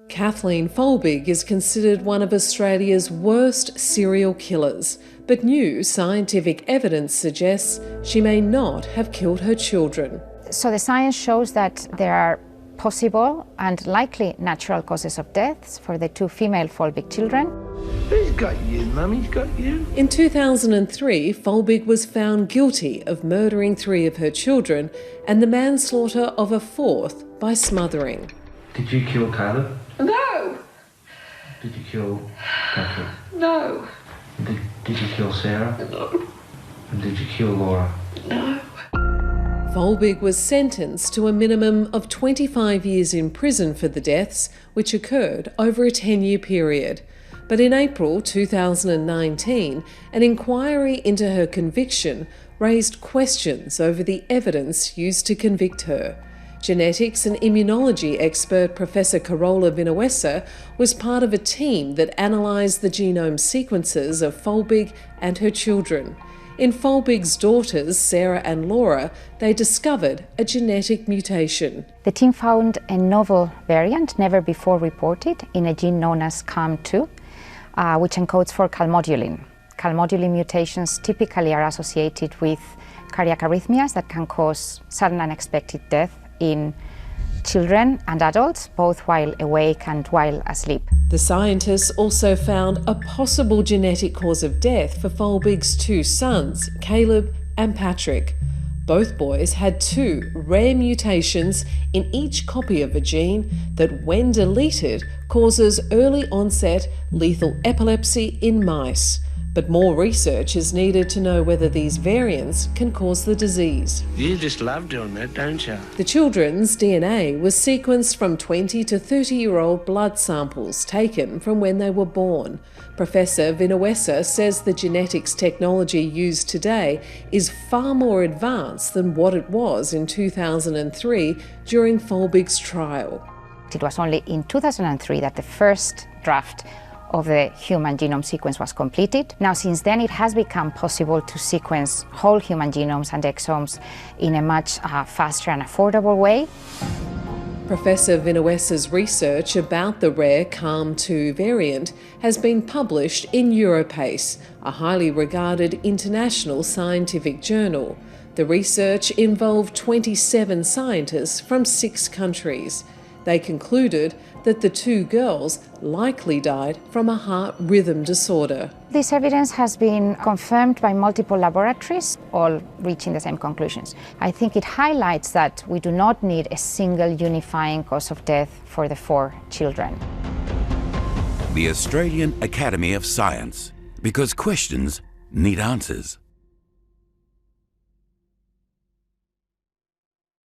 Kathleen Folbig is considered one of Australia's worst serial killers, but new scientific evidence suggests she may not have killed her children. So the science shows that there are possible and likely natural causes of deaths for the two female Folbig children. Who's got you, Mummy's got you? In 2003, Folbig was found guilty of murdering 3 of her children and the manslaughter of a 4th by smothering. Did you kill Caleb? No! Did you kill Patrick? No! Did you kill Sarah? No. And did you kill Laura? No. Folbig was sentenced to a minimum of 25 years in prison for the deaths, which occurred over a 10-year period. But in April 2019, an inquiry into her conviction raised questions over the evidence used to convict her. Genetics and immunology expert Professor Carola Vinuesa was part of a team that analysed the genome sequences of Folbig and her children. In Folbig's daughters, Sarah and Laura, they discovered a genetic mutation. The team found a novel variant never before reported in a gene known as CAM2, which encodes for calmodulin. Calmodulin mutations typically are associated with cardiac arrhythmias that can cause sudden unexpected death in children and adults, both while awake and while asleep. The scientists also found a possible genetic cause of death for Folbig's 2 sons, Caleb and Patrick. Both boys had 2 rare mutations in each copy of a gene that, when deleted, causes early onset lethal epilepsy in mice. But more research is needed to know whether these variants can cause the disease. You just love doing that, don't you? The children's DNA was sequenced from 20 to 30-year-old blood samples taken from when they were born. Professor Vinuesa says the genetics technology used today is far more advanced than what it was in 2003 during Folbig's trial. It was only in 2003 that the first draft of the human genome sequence was completed. Now, since then, it has become possible to sequence whole human genomes and exomes in a much faster and affordable way. Professor Vinuesa's research about the rare CAM2 variant has been published in Europace, a highly regarded international scientific journal. The research involved 27 scientists from 6 countries. They concluded that the 2 girls likely died from a heart rhythm disorder. This evidence has been confirmed by multiple laboratories, all reaching the same conclusions. I think it highlights that we do not need a single unifying cause of death for the 4 children. The Australian Academy of Science, because questions need answers.